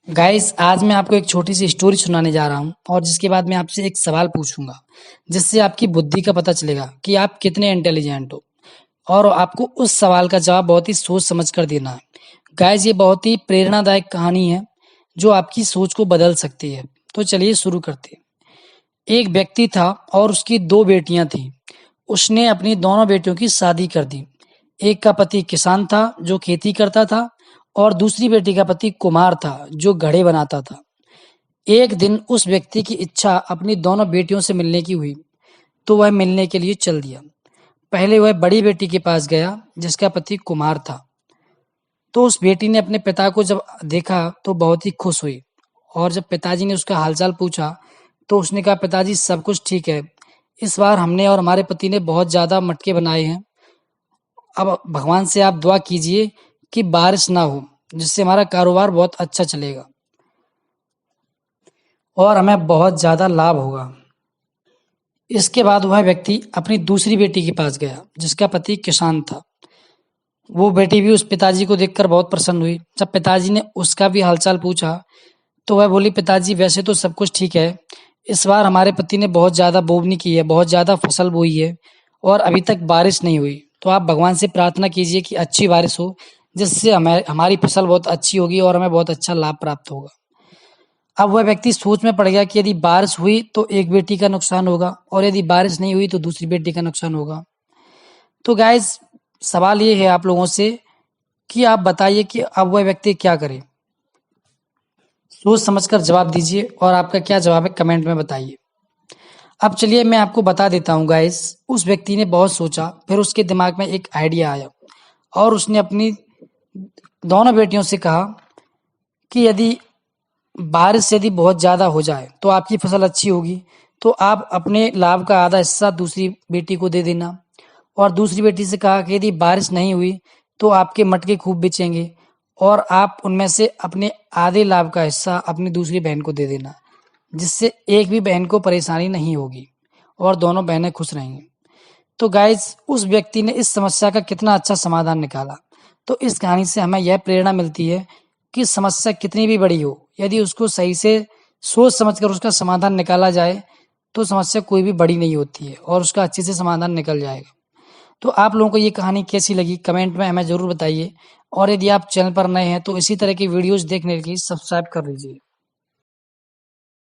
Guys आज मैं आपको एक छोटी सी स्टोरी सुनाने जा रहा हूँ और जिसके बाद मैं आपसे एक सवाल पूछूंगा जिससे आपकी बुद्धि का पता चलेगा कि आप कितने इंटेलिजेंट हो। और आपको उस सवाल का जवाब बहुत ही सोच समझ कर देना है। गाइस ये बहुत ही प्रेरणादायक कहानी है जो आपकी सोच को बदल सकती है। तो चलिए शुरू करते हैं। एक व्यक्ति था और उसकी दो बेटियां थीं। उसने अपनी दोनों बेटियों की शादी कर दी। एक का पति किसान था जो खेती करता था और दूसरी बेटी का पति कुम्हार था जो घड़े बनाता था। एक दिन उस व्यक्ति की इच्छा अपनी दोनों बेटियों से मिलने की हुई तो वह मिलने के लिए चल दिया। पहले वह बड़ी बेटी के पास गया जिसका पति कुम्हार था। तो उस बेटी ने अपने पिता को जब देखा तो बहुत ही खुश हुई और जब पिताजी ने उसका हालचाल पूछा तो उसने कहा, पिताजी सब कुछ ठीक है। इस बार हमने और हमारे पति ने बहुत ज़्यादा मटके बनाए हैं। अब भगवान से आप दुआ कीजिए कि बारिश ना हो जिससे हमारा कारोबार बहुत अच्छा चलेगा और हमें बहुत ज़्यादा लाभ होगा। इसके बाद वह व्यक्ति अपनी दूसरी बेटी के पास गया जिसका पति किसान था। वो बेटी भी उस पिताजी को देखकर बहुत प्रसन्न हुई। जब पिताजी ने उसका भी हालचाल पूछा तो वह बोली, पिताजी वैसे तो सब कुछ ठीक है। इस बार हमारे पति ने बहुत ज़्यादा बोवनी की है, बहुत ज़्यादा फसल बोई है और अभी तक बारिश नहीं हुई। तो आप भगवान से प्रार्थना कीजिए कि अच्छी बारिश हो जिससे हमें हमारी फसल बहुत अच्छी होगी और हमें बहुत अच्छा लाभ प्राप्त होगा। अब वह व्यक्ति सोच में पड़ गया कि यदि बारिश हुई तो एक बेटी का नुकसान होगा और यदि बारिश नहीं हुई तो दूसरी बेटी का नुकसान होगा। तो गाइस सवाल ये है आप लोगों से कि आप बताइए कि अब वह व्यक्ति क्या करे। सोच समझकर जवाब दीजिए और आपका क्या जवाब है कमेंट में बताइए। अब चलिए मैं आपको बता देता हूँ गाइस। उस व्यक्ति ने बहुत सोचा, फिर उसके दिमाग में एक आइडिया आया और उसने अपनी दोनों बेटियों से कहा कि यदि बारिश यदि बहुत ज़्यादा हो जाए तो आपकी फसल अच्छी होगी तो आप अपने लाभ का आधा हिस्सा दूसरी बेटी को दे देना। और दूसरी बेटी से कहा कि यदि बारिश नहीं हुई तो आपके मटके खूब बिचेंगे और आप उनमें से अपने आधे लाभ का हिस्सा अपनी दूसरी बहन को दे देना जिससे एक भी बहन को परेशानी नहीं होगी और दोनों बहनें खुश रहेंगी। तो गाइज उस व्यक्ति ने इस समस्या का कितना अच्छा समाधान निकाला। तो इस कहानी से हमें यह प्रेरणा मिलती है कि समस्या कितनी भी बड़ी हो, यदि उसको सही से सोच समझकर उसका समाधान निकाला जाए तो समस्या कोई भी बड़ी नहीं होती है और उसका अच्छे से समाधान निकल जाएगा। तो आप लोगों को ये कहानी कैसी लगी कमेंट में हमें ज़रूर बताइए और यदि आप चैनल पर नए हैं तो इसी तरह की वीडियोज़ देखने के लिए सब्सक्राइब कर लीजिए।